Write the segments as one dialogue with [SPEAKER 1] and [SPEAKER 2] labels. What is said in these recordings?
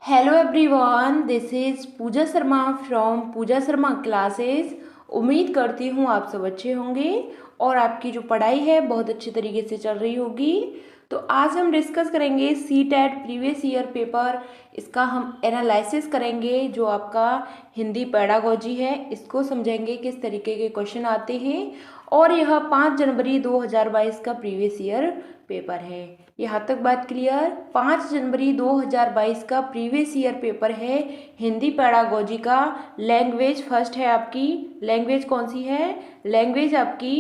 [SPEAKER 1] Hello everyone, this is Pooja Sharma from Pooja Sharma classes. उम्मीद करती हूँ आप सब अच्छे होंगे और आपकी जो पढ़ाई है बहुत अच्छे तरीके से चल रही होगी। तो आज हम डिस्कस करेंगे C TET previous year paper. इसका हम एनालिसिस करेंगे। जो आपका हिंदी पेडागोजी है इसको समझेंगे किस तरीके के क्वेश्चन आते हैं। और यह 5 जनवरी 2022 का प्रीवियस ईयर पेपर है। यहाँ तक बात क्लियर। 5 जनवरी 2022 का प्रीवियस ईयर पेपर है हिंदी पेडागोजी का। लैंग्वेज फर्स्ट है आपकी। लैंग्वेज कौन सी है? लैंग्वेज आपकी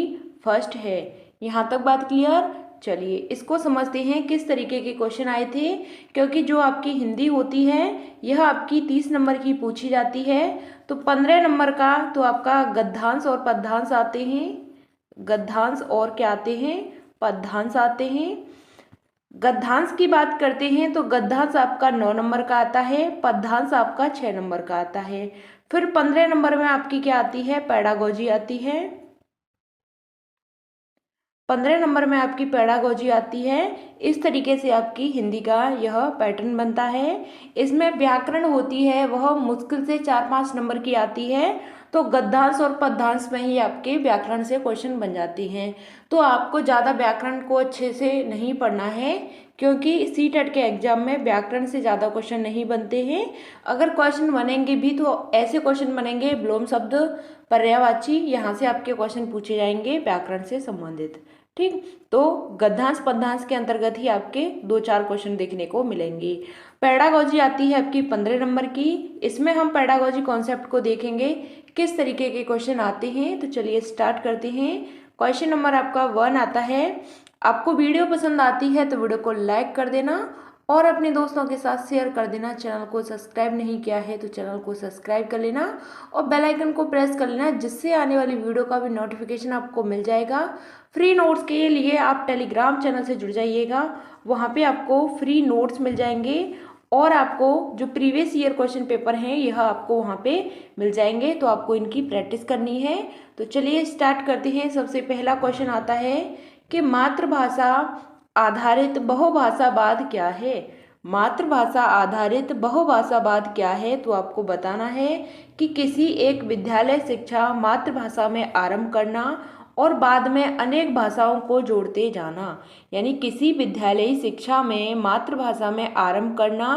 [SPEAKER 1] फर्स्ट है। यहाँ तक बात क्लियर। चलिए इसको समझते हैं किस तरीके के क्वेश्चन आए थे। क्योंकि जो आपकी हिंदी होती है यह आपकी 30 नंबर की पूछी जाती है। तो 15 नंबर का तो आपका गद्यांश और पद्यांश आते हैं। गद्यांश और क्या आते हैं? पद्यांश आते हैं। गद्यांश की बात करते हैं तो गद्यांश आपका 9 नंबर का आता है, पद्यांश आपका 6 नंबर का आता है। फिर 15 नंबर में आपकी क्या आती है? पेडागोजी आती है। 15 नंबर में आपकी पेडागोजी आती है। इस तरीके से आपकी हिंदी का यह पैटर्न बनता है। इसमें व्याकरण होती है वह मुश्किल से 4-5 नंबर की आती है। तो गद्यांश और पद्यांश में ही आपके व्याकरण से क्वेश्चन बन जाती हैं। तो आपको ज़्यादा व्याकरण को अच्छे से नहीं पढ़ना है, क्योंकि सी टेट के एग्जाम में व्याकरण से ज़्यादा क्वेश्चन नहीं बनते हैं। अगर क्वेश्चन बनेंगे भी तो ऐसे क्वेश्चन बनेंगे विलोम शब्द पर्यायवाची, यहाँ से आपके क्वेश्चन पूछे जाएंगे व्याकरण से संबंधित। ठीक, तो गद्यांश पद्यांश के अंतर्गत ही आपके 2-4 क्वेश्चन देखने को मिलेंगे। पेडागोजी आती है आपकी 15 नंबर की। इसमें हम पेडागोजी कॉन्सेप्ट को देखेंगे किस तरीके के क्वेश्चन आते हैं। तो चलिए स्टार्ट करते हैं। क्वेश्चन नंबर आपका 1 आता है। आपको वीडियो पसंद आती है तो वीडियो को लाइक कर देना और अपने दोस्तों के साथ शेयर कर देना। चैनल को सब्सक्राइब नहीं किया है तो चैनल को सब्सक्राइब कर लेना और बेल आइकन को प्रेस कर लेना, जिससे आने वाली वीडियो का भी नोटिफिकेशन आपको मिल जाएगा। फ्री नोट्स के लिए आप टेलीग्राम चैनल से जुड़ जाइएगा, वहाँ पे आपको फ्री नोट्स मिल जाएंगे और आपको जो प्रीवियस ईयर क्वेश्चन पेपर हैं यह आपको वहाँ पे मिल जाएंगे। तो आपको इनकी प्रैक्टिस करनी है। तो चलिए स्टार्ट करते हैं। सबसे पहला क्वेश्चन आता है कि मातृभाषा आधारित बहुभाषावाद क्या है? मातृभाषा आधारित बहुभाषावाद क्या है? तो आपको बताना है कि किसी एक विद्यालय शिक्षा मातृभाषा में आरंभ करना और बाद में अनेक भाषाओं को जोड़ते जाना। यानी किसी विद्यालयी शिक्षा में मातृभाषा में आरंभ करना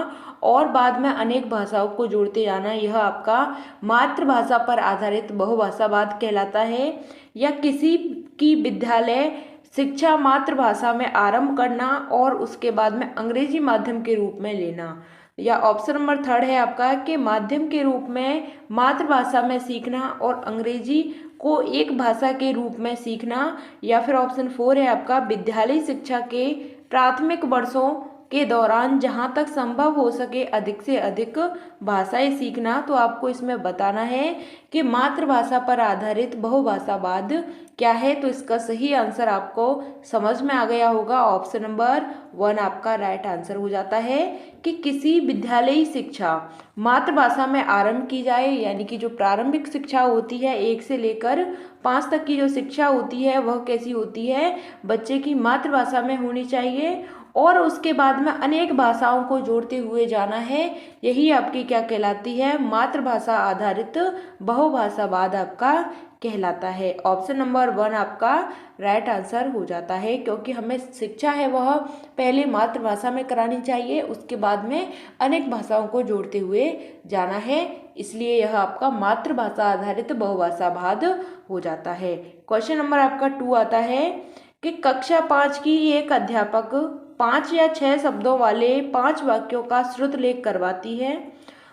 [SPEAKER 1] और बाद में अनेक भाषाओं को जोड़ते जाना, यह आपका मातृभाषा पर आधारित बहुभाषावाद कहलाता है। या किसी की विद्यालय शिक्षा मातृभाषा में आरंभ करना और उसके बाद में अंग्रेजी माध्यम के रूप में लेना। या ऑप्शन नंबर 3 है आपका कि माध्यम के रूप में मातृभाषा में सीखना और अंग्रेजी को एक भाषा के रूप में सीखना। या फिर ऑप्शन 4 है आपका विद्यालय शिक्षा के प्राथमिक वर्षों के दौरान जहाँ तक संभव हो सके अधिक से अधिक भाषाएं सीखना। तो आपको इसमें बताना है कि मातृभाषा पर आधारित बहुभाषावाद क्या है। तो इसका सही आंसर आपको समझ में आ गया होगा। ऑप्शन नंबर 1 आपका राइट आंसर हो जाता है कि किसी विद्यालयी शिक्षा मातृभाषा में आरंभ की जाए, यानी कि जो प्रारंभिक शिक्षा होती है 1 से लेकर 5 तक की जो शिक्षा होती है वह कैसी होती है? बच्चे की मातृभाषा में होनी चाहिए और उसके बाद में अनेक भाषाओं को जोड़ते हुए जाना है। यही आपकी क्या कहलाती है? मातृभाषा आधारित बहुभाषावाद आपका कहलाता है। ऑप्शन नंबर 1 आपका राइट आंसर हो जाता है, क्योंकि हमें शिक्षा है वह पहले मातृभाषा में करानी चाहिए, उसके बाद में अनेक भाषाओं को जोड़ते हुए जाना है। इसलिए यह आपका मातृभाषा आधारित बहुभाषावाद हो जाता है। क्वेश्चन नंबर आपका 2 आता है कि कक्षा 5 की एक अध्यापक 5 या 6 शब्दों वाले 5 वाक्यों का श्रुत लेख करवाती है।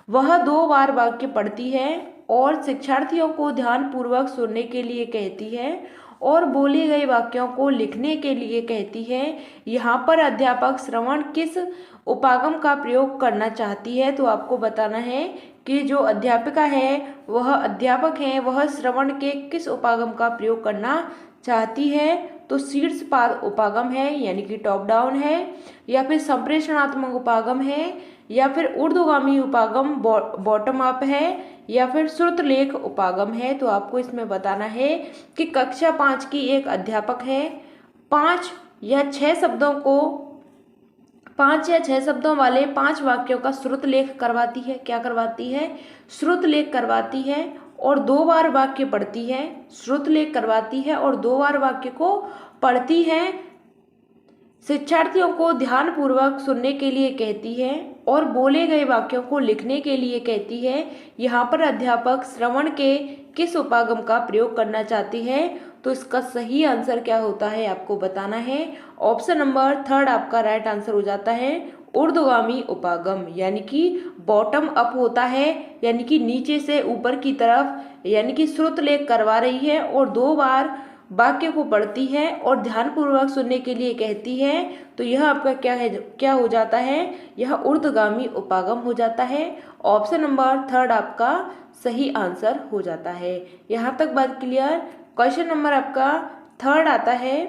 [SPEAKER 1] वह 2 बार वाक्य पढ़ती है और शिक्षार्थियों को ध्यानपूर्वक सुनने के लिए कहती है और बोले गए वाक्यों को लिखने के लिए कहती है। यहाँ पर अध्यापक श्रवण किस उपागम का प्रयोग करना चाहती है? तो आपको बताना है कि जो अध्यापिका है वह अध्यापक है वह श्रवण के किस उपागम का प्रयोग करना चाहती है। तो शीर्षपाद उपागम है, यानी कि टॉप डाउन है, या फिर संप्रेषणात्मक उपागम है, या फिर ऊर्ध्वगामी उपागम बॉटम अप है, या फिर श्रुतलेख उपागम है। तो आपको इसमें बताना है कि कक्षा 5 की एक अध्यापक है 5 या 6 शब्दों को 5 या 6 शब्दों वाले 5 वाक्यों का श्रुत लेख करवाती है। क्या करवाती है? श्रुत लेख करवाती है और 2 बार वाक्य पढ़ती है। श्रुत लेख करवाती है और 2 बार वाक्य को पढ़ती है। शिक्षार्थियों को ध्यानपूर्वक सुनने के लिए कहती है और बोले गए वाक्यों को लिखने के लिए कहती है। यहाँ पर अध्यापक श्रवण के किस उपागम का प्रयोग करना चाहती है? तो इसका सही आंसर क्या होता है आपको बताना है। ऑप्शन नंबर 3 आपका राइट आंसर हो जाता है, ऊर्ध्वगामी उपागम, यानी कि बॉटम अप होता है, यानी कि नीचे से ऊपर की तरफ, यानी कि श्रुत लेख करवा रही है और 2 बार वाक्य को पढ़ती है और ध्यानपूर्वक सुनने के लिए कहती है। तो यह आपका क्या है, क्या हो जाता है? यह ऊर्ध्वगामी उपागम हो जाता है। ऑप्शन नंबर 3 आपका सही आंसर हो जाता है। यहाँ तक बात क्लियर। क्वेश्चन नंबर आपका 3 आता है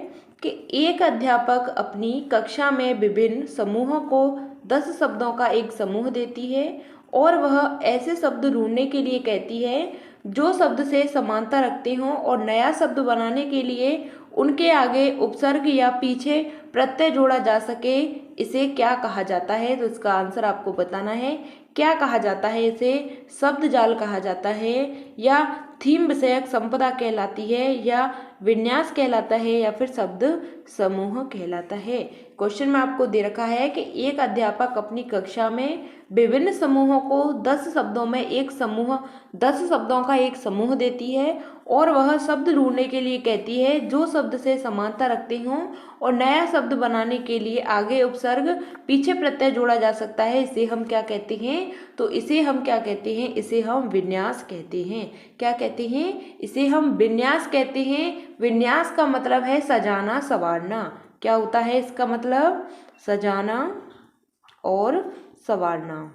[SPEAKER 1] कि एक अध्यापक अपनी कक्षा में विभिन्न समूहों को 10 शब्दों का एक समूह देती है और वह ऐसे शब्द ढूंढने के लिए कहती है जो शब्द से समानता रखते हों और नया शब्द बनाने के लिए उनके आगे उपसर्ग या पीछे प्रत्यय जोड़ा जा सके। इसे क्या कहा जाता है? तो इसका आंसर आपको बताना है। क्या कहा जाता है? इसे शब्द जाल कहा जाता है, या थीम विषयक संपदा कहलाती है, या विन्यास कहलाता है, या फिर शब्द समूह कहलाता है। क्वेश्चन में आपको दे रखा है कि एक अध्यापक अपनी कक्षा में विभिन्न समूहों को 10 शब्दों में एक समूह 10 शब्दों का एक समूह देती है और वह शब्द ढूंढने के लिए कहती है जो शब्द से समानता रखते हों और नया शब्द बनाने के लिए आगे उपसर्ग पीछे प्रत्यय जोड़ा जा सकता है। इसे हम क्या कहते हैं? तो इसे हम क्या कहते हैं? इसे हम विन्यास कहते हैं। क्या कहते हैं? इसे हम विन्यास कहते हैं। विन्यास का मतलब है सजाना संवारना। क्या होता है इसका मतलब? सजाना और संवारना।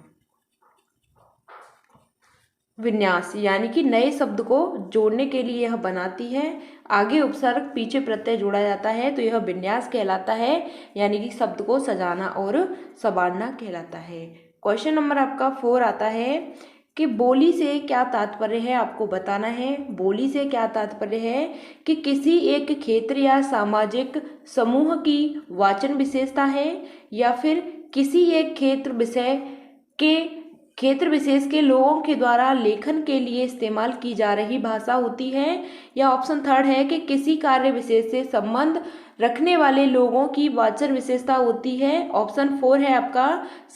[SPEAKER 1] विन्यास यानी कि नए शब्द को जोड़ने के लिए यह बनाती है, आगे उपसर्ग पीछे प्रत्यय जोड़ा जाता है, तो यह विन्यास कहलाता है, यानी कि शब्द को सजाना और संवारना कहलाता है। क्वेश्चन नंबर आपका 4 आता है कि बोली से क्या तात्पर्य है, आपको बताना है। बोली से क्या तात्पर्य है कि किसी एक क्षेत्र या सामाजिक समूह की वाचन विशेषता है, या फिर किसी एक क्षेत्र विशेष के लोगों के द्वारा लेखन के लिए इस्तेमाल की जा रही भाषा होती है, या ऑप्शन 3 है कि किसी कार्य विशेष से संबंध रखने वाले लोगों की वाचन विशेषता होती है। ऑप्शन 4 है आपका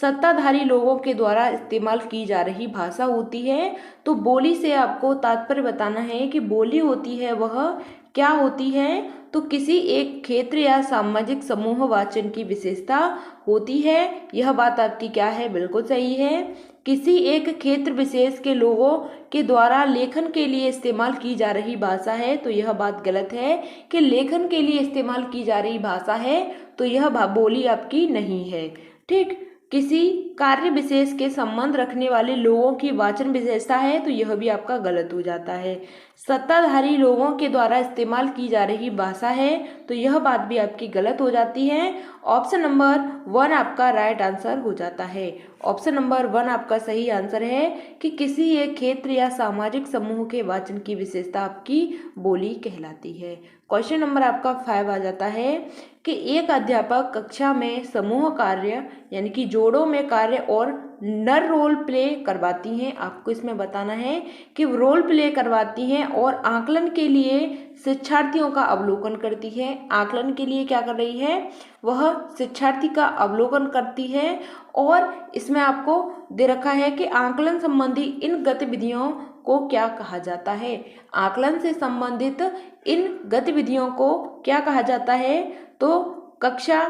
[SPEAKER 1] सत्ताधारी लोगों के द्वारा इस्तेमाल की जा रही भाषा होती है। तो बोली से आपको तात्पर्य बताना है कि बोली होती है वह क्या होती है? तो किसी एक क्षेत्र या सामाजिक समूह वाचन की विशेषता होती है। यह बात आपकी क्या है? बिल्कुल सही है। किसी एक क्षेत्र विशेष के लोगों के द्वारा लेखन के लिए इस्तेमाल की जा रही भाषा है, तो यह बात गलत है कि लेखन के लिए इस्तेमाल की जा रही भाषा है, तो यह बोली आपकी नहीं है। ठीक। किसी कार्य विशेष के संबंध रखने वाले लोगों की वाचन विशेषता है, तो यह भी आपका गलत हो जाता है। सत्ताधारी लोगों के द्वारा इस्तेमाल की जा रही भाषा है, तो यह बात भी आपकी गलत हो जाती है। ऑप्शन नंबर 1 आपका राइट आंसर हो जाता है। ऑप्शन नंबर 1 आपका सही आंसर है कि किसी एक क्षेत्र या सामाजिक समूह के वाचन की विशेषता आपकी बोली कहलाती है। क्वेश्चन नंबर आपका 5 आ जाता है कि एक अध्यापक कक्षा में समूह कार्य यानी कि जोड़ों में कार्य और नर रोल प्ले करवाती हैं। आपको इसमें बताना है कि रोल प्ले करवाती हैं और आकलन के लिए शिक्षार्थियों का अवलोकन करती है। आकलन के लिए क्या कर रही है? वह शिक्षार्थी का अवलोकन करती है और इसमें आपको दे रखा है कि आकलन संबंधी इन गतिविधियों को क्या कहा जाता है। आकलन से संबंधित इन गतिविधियों को क्या कहा जाता है? तो कक्षा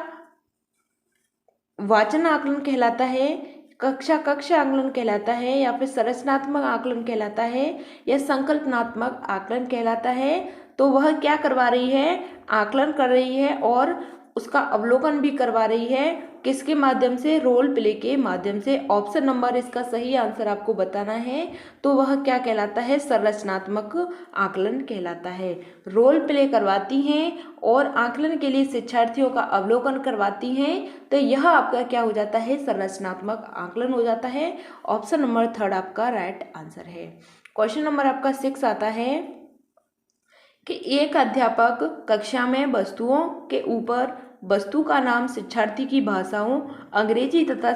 [SPEAKER 1] वाचन आकलन कहलाता है, कक्षा आकलन कहलाता है, या फिर संरचनात्मक आकलन कहलाता है, या संकल्पनात्मक आकलन कहलाता है। तो वह क्या करवा रही है? आकलन कर रही है और उसका अवलोकन भी करवा रही है। किसके माध्यम से? रोल प्ले के माध्यम से। ऑप्शन नंबर इसका सही आंसर आपको बताना है। तो वह क्या कहलाता है? संरचनात्मक आकलन कहलाता है। रोल प्ले करवाती हैं और आकलन के लिए शिक्षार्थियों का अवलोकन करवाती हैं, तो यह आपका क्या हो जाता है? संरचनात्मक आकलन हो जाता है। ऑप्शन नंबर 3 आपका राइट आंसर है। क्वेश्चन नंबर आपका 6 आता है कि एक अध्यापक कक्षा में वस्तुओं के ऊपर वस्तु का नाम शिक्षार्थी की भाषाओं अंग्रेजी तथा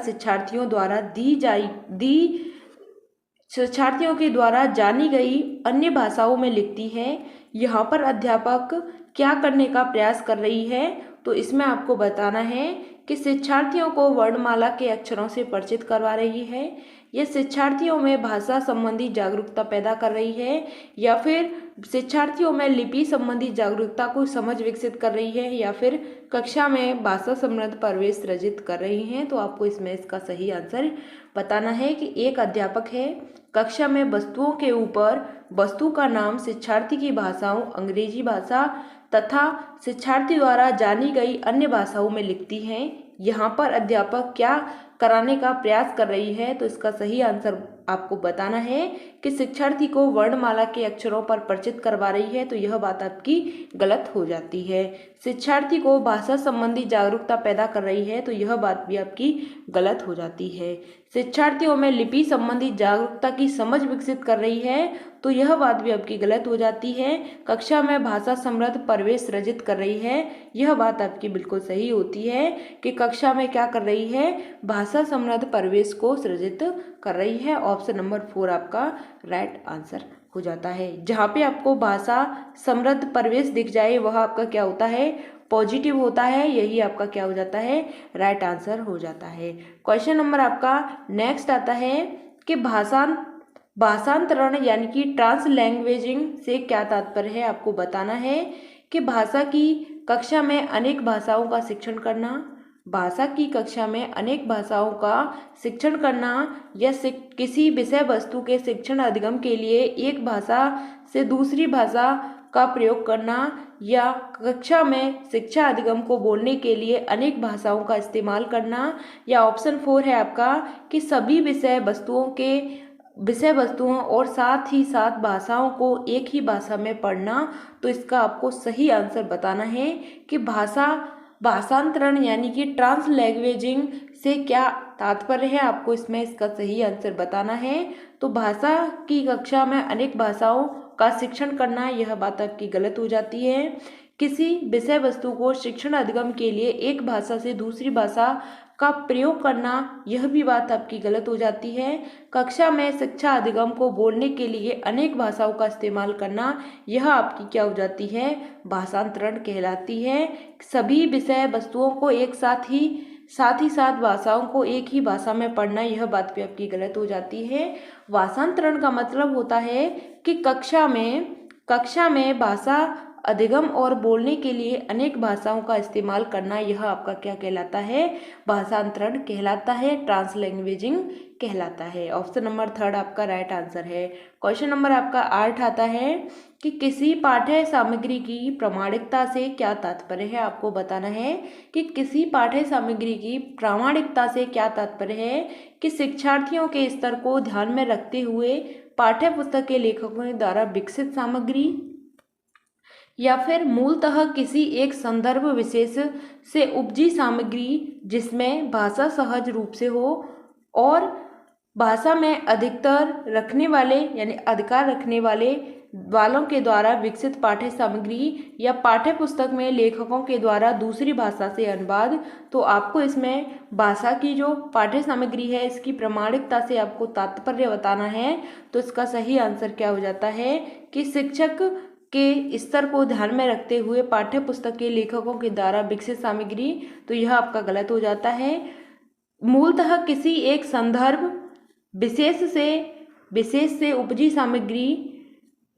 [SPEAKER 1] शिक्षार्थियों के द्वारा जानी गई अन्य भाषाओं में लिखती है। यहाँ पर अध्यापक क्या करने का प्रयास कर रही है, तो इसमें आपको बताना है कि शिक्षार्थियों को वर्णमाला के अक्षरों से परिचित करवा रही है, यह शिक्षार्थियों में भाषा संबंधी जागरूकता पैदा कर रही है, या फिर शिक्षार्थियों में लिपि संबंधी जागरूकता को समझ विकसित कर रही है, या फिर कक्षा में भाषा समृद्ध परिवेश सृजित कर रही हैं। तो आपको इसमें इसका सही आंसर बताना है कि एक अध्यापक है, कक्षा में वस्तुओं के ऊपर वस्तु का नाम शिक्षार्थी की भाषाओं अंग्रेजी भाषा तथा शिक्षार्थी द्वारा जानी गई अन्य भाषाओं में लिखती हैं। यहाँ पर अध्यापक क्या कराने का प्रयास कर रही है, तो इसका सही आंसर आपको बताना है कि शिक्षार्थी को वर्णमाला के अक्षरों पर परिचित करवा रही है, तो यह बात आपकी गलत हो जाती है। शिक्षार्थी को भाषा संबंधी जागरूकता पैदा कर रही है, तो यह बात भी आपकी गलत हो जाती है। शिक्षार्थियों में लिपि संबंधी जागरूकता की समझ विकसित कर रही है, तो यह बात भी आपकी गलत हो जाती है। कक्षा में भाषा समृद्ध परिवेश सृजित कर रही है, यह बात आपकी बिल्कुल सही होती है कि कक्षा में क्या कर रही है, भाषा समृद्ध परिवेश को सृजित कर रही है। ऑप्शन नंबर 4 आपका राइट आंसर हो जाता है। जहाँ पे आपको भाषा समृद्ध परिवेश दिख जाए वह आपका क्या होता है, पॉजिटिव होता है, यही आपका क्या हो जाता है, राइट आंसर हो जाता है। क्वेश्चन नंबर आपका नेक्स्ट आता है कि भाषांतरण यानी कि ट्रांसलैंग्वेजिंग से क्या तात्पर्य है। आपको बताना है कि भाषा की कक्षा में अनेक भाषाओं का शिक्षण करना, भाषा की कक्षा में अनेक भाषाओं का शिक्षण करना या किसी विषय वस्तु के शिक्षण अधिगम के लिए एक भाषा से दूसरी भाषा का प्रयोग करना, या कक्षा में शिक्षा अधिगम को बोलने के लिए अनेक भाषाओं का इस्तेमाल करना, या ऑप्शन 4 है आपका कि सभी विषय वस्तुओं और साथ ही साथ भाषाओं को एक ही भाषा में पढ़ना। तो इसका आपको सही आंसर बताना है कि भाषांतरण यानी कि ट्रांसलैंग्वेजिंग से क्या तात्पर्य है। आपको इसमें इसका सही आंसर बताना है। तो भाषा की कक्षा में अनेक भाषाओं का शिक्षण करना, यह बात आपकी गलत हो जाती है। किसी विषय वस्तु को शिक्षण अधिगम के लिए एक भाषा से दूसरी भाषा का प्रयोग करना, यह भी बात आपकी गलत हो जाती है। कक्षा में शिक्षा अधिगम को बोलने के लिए अनेक भाषाओं का इस्तेमाल करना, यह आपकी क्या हो जाती है, भाषांतरण कहलाती है। सभी विषय वस्तुओं को एक साथ ही साथ भाषाओं को एक ही भाषा में पढ़ना, यह बात भी आपकी गलत हो जाती है। भाषांतरण का मतलब होता है कि कक्षा में भाषा अधिगम और बोलने के लिए अनेक भाषाओं का इस्तेमाल करना, यह आपका क्या कहलाता है, भाषांतरण कहलाता है, ट्रांसलैंग्वेजिंग कहलाता है। ऑप्शन नंबर 3 आपका राइट आंसर है। क्वेश्चन नंबर आपका 8 आता है कि किसी पाठ्य सामग्री की प्रामाणिकता से क्या तात्पर्य है। आपको बताना है कि किसी पाठ्य सामग्री की प्रामाणिकता से क्या तात्पर्य है कि शिक्षार्थियों के स्तर को ध्यान में रखते हुए पाठ्य पुस्तक के लेखकों द्वारा विकसित सामग्री, या फिर मूलतः किसी एक संदर्भ विशेष से उपजी सामग्री जिसमें भाषा सहज रूप से हो और भाषा में अधिकार रखने वालों के द्वारा विकसित पाठ्य सामग्री, या पाठ्य पुस्तक में लेखकों के द्वारा दूसरी भाषा से अनुवाद। तो आपको इसमें भाषा की जो पाठ्य सामग्री है इसकी प्रामाणिकता से आपको तात्पर्य बताना है। तो इसका सही आंसर क्या हो जाता है कि शिक्षक के स्तर को ध्यान में रखते हुए पाठ्य पुस्तक के लेखकों के द्वारा विकसित सामग्री, तो यह आपका गलत हो जाता है। मूलतः किसी एक संदर्भ विशेष से उपजी सामग्री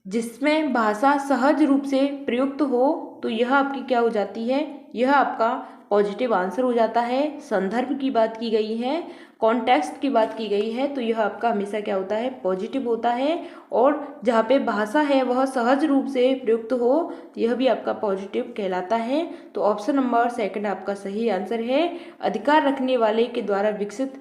[SPEAKER 1] जिसमें भाषा सहज रूप से प्रयुक्त हो, तो यह आपकी क्या हो जाती है, यह आपका पॉजिटिव आंसर हो जाता है। संदर्भ की बात की गई है, कॉन्टेक्स्ट की बात की गई है, तो यह आपका हमेशा क्या होता है, पॉजिटिव होता है। और जहाँ पे भाषा है वह सहज रूप से प्रयुक्त हो, यह भी आपका पॉजिटिव कहलाता है। तो ऑप्शन नंबर 2 आपका सही आंसर है। अधिकार रखने वाले के द्वारा विकसित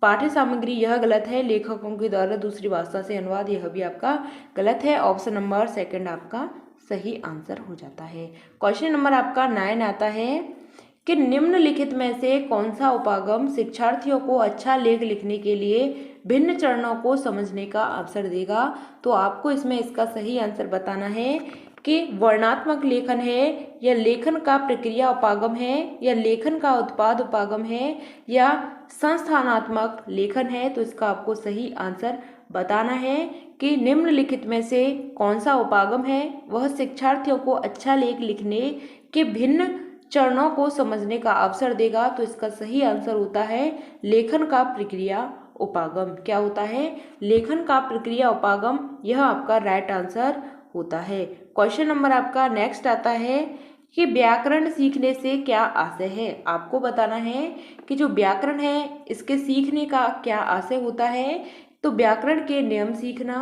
[SPEAKER 1] पाठ्य सामग्री, यह गलत है। लेखकों के द्वारा दूसरी भाषा से अनुवाद, यह भी आपका गलत है। ऑप्शन नंबर 2 आपका सही आंसर हो जाता है। क्वेश्चन नंबर आपका 9 आता है कि निम्नलिखित में से कौन सा उपागम शिक्षार्थियों को अच्छा लेख लिखने के लिए भिन्न चरणों को समझने का अवसर देगा। तो आपको इसमें इसका सही आंसर बताना है कि वर्णात्मक लेखन है, या लेखन का प्रक्रिया उपागम है, या लेखन का उत्पाद उपागम है, या संस्थानात्मक लेखन है। तो इसका आपको सही आंसर बताना है कि निम्नलिखित में से कौन सा उपागम है। वह शिक्षार्थियों को अच्छा लेख लिखने के भिन्न चरणों को समझने का अवसर देगा। तो इसका सही आंसर होता है लेखन का प्रक्रिया उपागम। क्या होता है? लेखन का प्रक्रिया उपागम। यह आपका राइट आंसर होता है। क्वेश्चन नंबर आपका नेक्स्ट आता है कि व्याकरण सीखने से क्या आशय है। आपको बताना है कि जो व्याकरण है इसके सीखने का क्या आशय होता है। तो व्याकरण के नियम सीखना,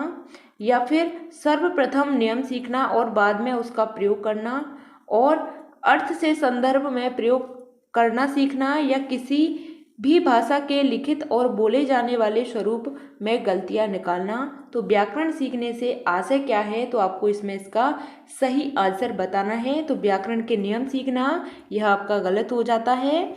[SPEAKER 1] या फिर सर्वप्रथम नियम सीखना और बाद में उसका प्रयोग करना, और अर्थ से संदर्भ में प्रयोग करना सीखना, या किसी भी भाषा के लिखित और बोले जाने वाले स्वरूप में गलतियां निकालना। तो व्याकरण सीखने से आशय क्या है, तो आपको इसमें इसका सही आंसर बताना है। तो व्याकरण के नियम सीखना, यह आपका गलत हो जाता है।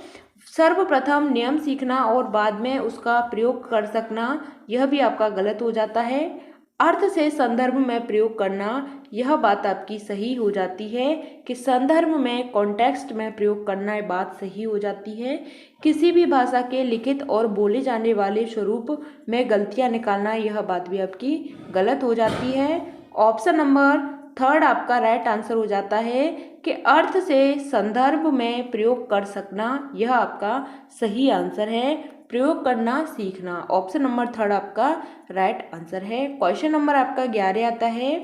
[SPEAKER 1] सर्वप्रथम नियम सीखना और बाद में उसका प्रयोग कर सकना, यह भी आपका गलत हो जाता है। अर्थ से संदर्भ में प्रयोग करना, यह बात आपकी सही हो जाती है कि संदर्भ में कॉन्टेक्स्ट में प्रयोग करना, यह बात सही हो जाती है। किसी भी भाषा के लिखित और बोले जाने वाले स्वरूप में गलतियां निकालना, यह बात भी आपकी गलत हो जाती है। ऑप्शन नंबर थर्ड आपका राइट आंसर हो जाता है कि अर्थ से संदर्भ में प्रयोग कर सकना, यह आपका सही आंसर है। प्रयोग करना सीखना, ऑप्शन नंबर थर्ड आपका राइट आंसर है। क्वेश्चन नंबर आपका 11 आता है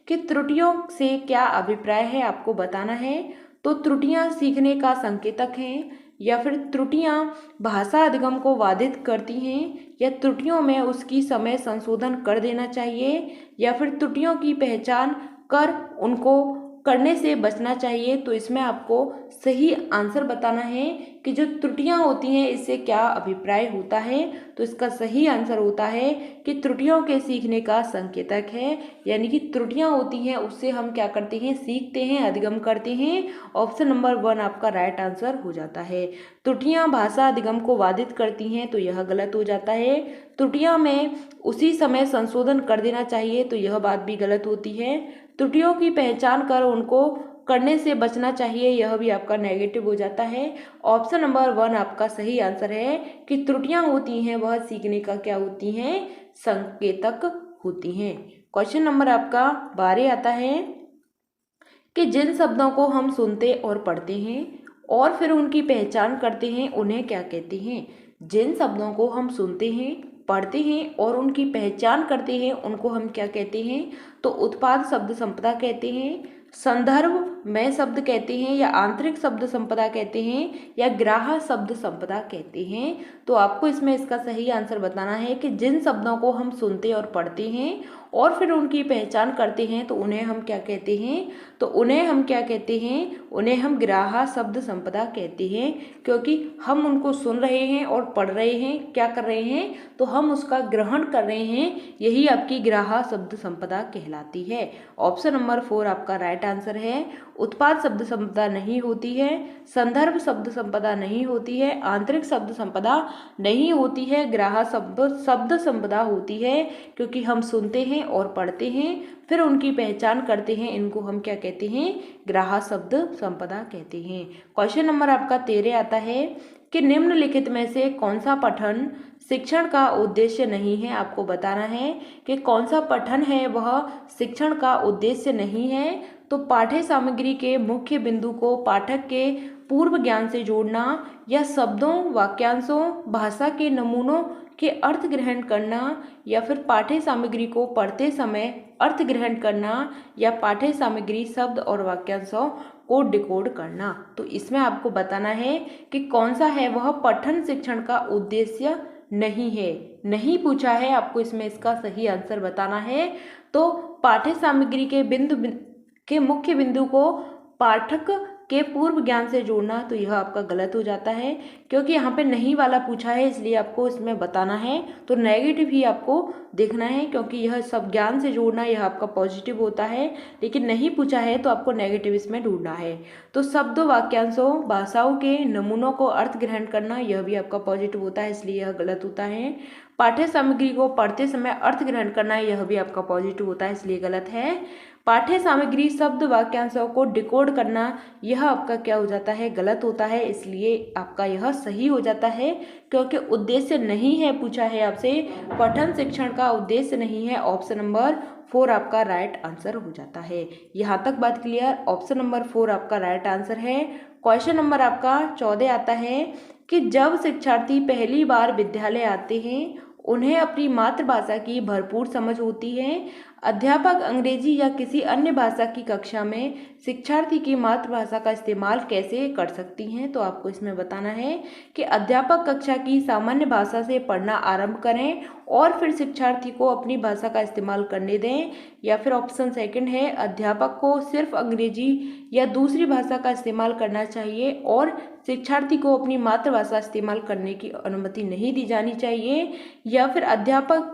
[SPEAKER 1] कि त्रुटियों से क्या अभिप्राय है, आपको बताना है। तो त्रुटियां सीखने का संकेतक हैं, या फिर त्रुटियां भाषा अधिगम को बाधित करती हैं, या त्रुटियों में उसकी समय संशोधन कर देना चाहिए, या फिर त्रुटियों की पहचान कर उनको करने से बचना चाहिए। तो इसमें आपको सही आंसर बताना है कि जो त्रुटियां होती हैं इससे क्या अभिप्राय होता है। तो इसका सही आंसर होता है कि त्रुटियों के सीखने का संकेतक है, यानी कि त्रुटियां होती हैं उससे हम क्या करते हैं, सीखते हैं, अधिगम करते हैं। ऑप्शन नंबर 1 आपका राइट आंसर हो जाता है। त्रुटियां भाषा अधिगम को बाधित करती हैं, तो यह गलत हो जाता है। त्रुटियां में उसी समय संशोधन कर देना चाहिए, तो यह बात भी गलत होती है। त्रुटियों की पहचान कर उनको करने से बचना चाहिए, यह भी आपका नेगेटिव हो जाता है। ऑप्शन नंबर 1 आपका सही आंसर है कि त्रुटियां होती हैं वह सीखने का क्या होती हैं, संकेतक होती हैं। क्वेश्चन नंबर आपका 12 आता है कि जिन शब्दों को हम सुनते और पढ़ते हैं और फिर उनकी पहचान करते हैं उन्हें क्या कहते हैं। जिन शब्दों को हम सुनते हैं, पढ़ते हैं और उनकी पहचान करते हैं उनको हम क्या कहते हैं, तो उत्पाद शब्द संपदा कहते हैं, संदर्भ में शब्द कहते हैं, या आंतरिक शब्द संपदा कहते हैं, या ग्राह्य शब्द संपदा कहते हैं। तो आपको इसमें इसका सही आंसर बताना है कि जिन शब्दों को हम सुनते और पढ़ते हैं और फिर उनकी पहचान करते हैं तो उन्हें हम क्या कहते हैं, तो उन्हें हम क्या कहते हैं, उन्हें हम ग्राह्य शब्द संपदा कहते हैं। क्योंकि हम उनको सुन रहे हैं और पढ़ रहे हैं, क्या कर रहे हैं, तो हम उसका ग्रहण कर रहे हैं, यही आपकी ग्राह्य शब्द संपदा कहलाती है। ऑप्शन नंबर 4 आपका राइट आंसर है। उत्पाद शब्द संपदा नहीं होती है, संदर्भ शब्द संपदा नहीं होती है, आंतरिक शब्द संपदा नहीं होती है, ग्राह्य शब्द संपदा होती है। क्योंकि हम सुनते हैं और पढ़ते हैं फिर उनकी पहचान करते हैं, इनको हम क्या कहते हैं, ग्राह्य शब्द संपदा कहते हैं। क्वेश्चन नंबर आपका 13 आता है कि निम्नलिखित में से कौन सा पठन शिक्षण का उद्देश्य नहीं है। आपको बताना है कि कौन सा पठन है वह शिक्षण का उद्देश्य नहीं है। तो पाठ्य सामग्री के मुख्य बिंदु को पाठक के पूर्व ज्ञान से जोड़ना, या शब्दों, वाक्यांशों, भाषा के नमूनों के अर्थ ग्रहण करना, या फिर पाठ्य सामग्री को पढ़ते समय अर्थ ग्रहण करना, या पाठ्य सामग्री शब्द और वाक्यांशों को डिकोड करना। तो इसमें आपको बताना है कि कौन सा है वह पठन शिक्षण का उद्देश्य नहीं है। नहीं पूछा है, आपको इसमें इसका सही आंसर बताना है। तो पाठ्य सामग्री के मुख्य बिंदु को पाठक के पूर्व ज्ञान से जोड़ना, तो यह आपका गलत हो जाता है। क्योंकि यहाँ पे नहीं वाला पूछा है इसलिए आपको इसमें बताना है, तो नेगेटिव ही आपको देखना है। क्योंकि यह सब ज्ञान से जोड़ना यह आपका पॉजिटिव होता है, लेकिन नहीं पूछा है तो आपको नेगेटिव इसमें ढूंढना है। तो शब्द, वाक्यांशों, भाषाओं के नमूनों को अर्थ ग्रहण करना यह भी आपका पॉजिटिव होता है, इसलिए यह गलत होता है। पाठ्य सामग्री को पढ़ते समय अर्थ ग्रहण करना यह भी आपका पॉजिटिव होता है, इसलिए गलत है। पाठ्य सामग्री शब्द वाक्यांशों को डिकोड करना, यह आपका क्या हो जाता है, गलत होता है, इसलिए आपका यह सही हो जाता है क्योंकि उद्देश्य नहीं है, पूछा है आपसे, पठन शिक्षण का उद्देश्य नहीं है। ऑप्शन नंबर 4 आपका राइट आंसर हो जाता है। यहाँ तक बात क्लियर, ऑप्शन नंबर 4 आपका राइट आंसर है। क्वेश्चन नंबर आपका 14 आता है कि जब शिक्षार्थी पहली बार विद्यालय आते हैं उन्हें अपनी मातृभाषा की भरपूर समझ होती है। अध्यापक अंग्रेजी या किसी अन्य भाषा की कक्षा में शिक्षार्थी की मातृभाषा का इस्तेमाल कैसे कर सकती हैं, तो आपको इसमें बताना है कि अध्यापक कक्षा की सामान्य भाषा से पढ़ना आरंभ करें और फिर शिक्षार्थी को अपनी भाषा का इस्तेमाल करने दें, या फिर ऑप्शन सेकंड है अध्यापक को सिर्फ अंग्रेजी या दूसरी भाषा का इस्तेमाल करना चाहिए और शिक्षार्थी को अपनी मातृभाषा इस्तेमाल करने की अनुमति नहीं दी जानी चाहिए, या फिर अध्यापक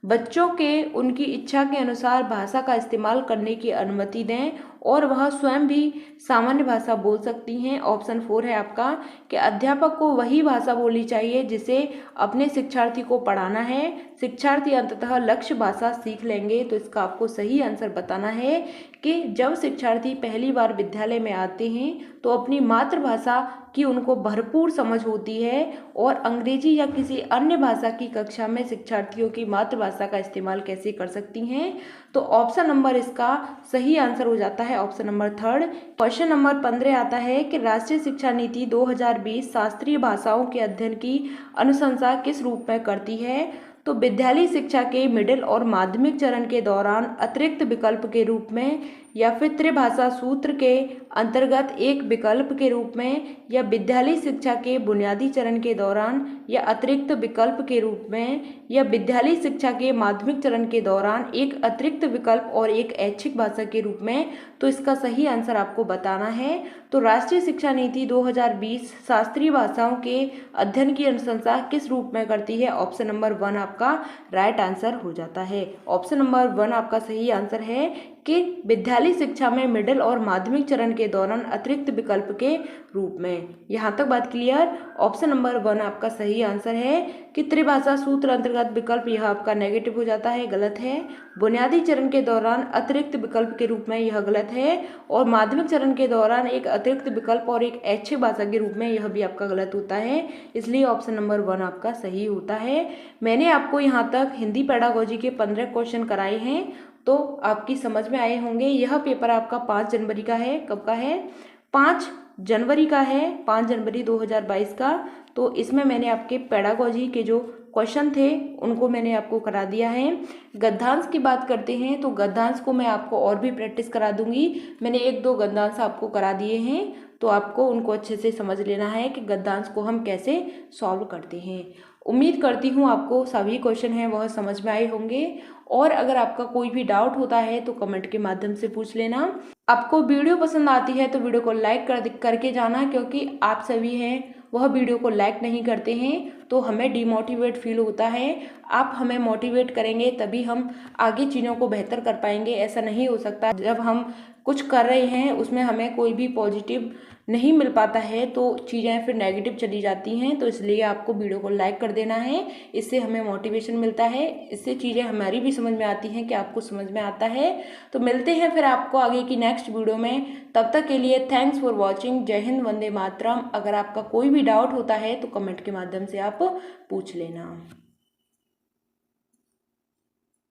[SPEAKER 1] बच्चों के उनकी इच्छा के अनुसार भाषा का इस्तेमाल करने की अनुमति दें और वह स्वयं भी सामान्य भाषा बोल सकती हैं। ऑप्शन 4 है आपका कि अध्यापक को वही भाषा बोलनी चाहिए जिसे अपने शिक्षार्थी को पढ़ाना है, शिक्षार्थी अंततः लक्ष्य भाषा सीख लेंगे। तो इसका आपको सही आंसर बताना है कि जब शिक्षार्थी पहली बार विद्यालय में आते हैं तो अपनी मातृभाषा की उनको भरपूर समझ होती है और अंग्रेजी या किसी अन्य भाषा की कक्षा में शिक्षार्थियों की मातृभाषा का इस्तेमाल कैसे कर सकती हैं, तो ऑप्शन नंबर इसका सही आंसर हो जाता है, ऑप्शन नंबर 3। क्वेश्चन नंबर 15 आता है कि राष्ट्रीय शिक्षा नीति 2020 शास्त्रीय भाषाओं के अध्ययन की अनुशंसा किस रूप में करती है, तो विद्यालय शिक्षा के मिडिल और माध्यमिक चरण के दौरान अतिरिक्त विकल्प के रूप में, या फिर त्रिभाषा सूत्र के अंतर्गत एक विकल्प के रूप में, या विद्यालय शिक्षा के बुनियादी चरण के दौरान या अतिरिक्त विकल्प के रूप में, या विद्यालय शिक्षा के माध्यमिक चरण के दौरान एक अतिरिक्त विकल्प और एक ऐच्छिक भाषा के रूप में। तो इसका सही आंसर आपको बताना है। तो राष्ट्रीय शिक्षा नीति 2020 शास्त्रीय भाषाओं के अध्ययन की अनुशंसा किस रूप में करती है, ऑप्शन नंबर 1 आपका राइट आंसर हो जाता है। ऑप्शन नंबर 1 आपका सही आंसर है कि विद्यालय शिक्षा में मिडिल और माध्यमिक चरण के दौरान अतिरिक्त विकल्प के रूप में। यहाँ तक बात क्लियर, ऑप्शन नंबर 1 आपका सही आंसर है कि त्रिभाषा सूत्र अंतर्गत विकल्प, यह आपका नेगेटिव हो जाता है, गलत है। बुनियादी चरण के दौरान अतिरिक्त विकल्प के रूप में, यह गलत है। और माध्यमिक चरण के दौरान एक अतिरिक्त विकल्प और एक ऐच्छिक भाषा के रूप में, यह भी आपका गलत होता है, इसलिए ऑप्शन नंबर 1 आपका सही होता है। मैंने आपको यहाँ तक हिंदी पेडागोजी के 15 क्वेश्चन कराए हैं, तो आपकी समझ में आए होंगे। यह पेपर आपका 5 जनवरी का है, कब का है, 5 जनवरी का है, 5 जनवरी 2022 का। तो इसमें मैंने आपके पेडागोजी के जो क्वेश्चन थे उनको मैंने आपको करा दिया है। गद्यांश की बात करते हैं तो गद्यांश को मैं आपको और भी प्रैक्टिस करा दूंगी। मैंने 1-2 गद्यांश आपको करा दिए हैं, तो आपको उनको अच्छे से समझ लेना है कि गद्यांश को हम कैसे सॉल्व करते हैं। उम्मीद करती हूँ आपको सभी क्वेश्चन हैं वह समझ में आए होंगे, और अगर आपका कोई भी डाउट होता है तो कमेंट के माध्यम से पूछ लेना। आपको वीडियो पसंद आती है तो वीडियो को लाइक करके जाना, क्योंकि आप सभी हैं वह वीडियो को लाइक नहीं करते हैं तो हमें डिमोटिवेट फील होता है। आप हमें मोटिवेट करेंगे तभी हम आगे चीज़ों को बेहतर कर पाएंगे। ऐसा नहीं हो सकता जब हम कुछ कर रहे हैं उसमें हमें कोई भी पॉजिटिव नहीं मिल पाता है तो चीज़ें फिर नेगेटिव चली जाती हैं। तो इसलिए आपको वीडियो को लाइक कर देना है, इससे हमें मोटिवेशन मिलता है, इससे चीज़ें हमारी भी समझ में आती हैं कि आपको समझ में आता है। तो मिलते हैं फिर आपको आगे की नेक्स्ट वीडियो में, तब तक के लिए थैंक्स फॉर वॉचिंग। जय हिंद, वंदे मातरम। अगर आपका कोई भी डाउट होता है तो कमेंट के माध्यम से आप पूछ लेना।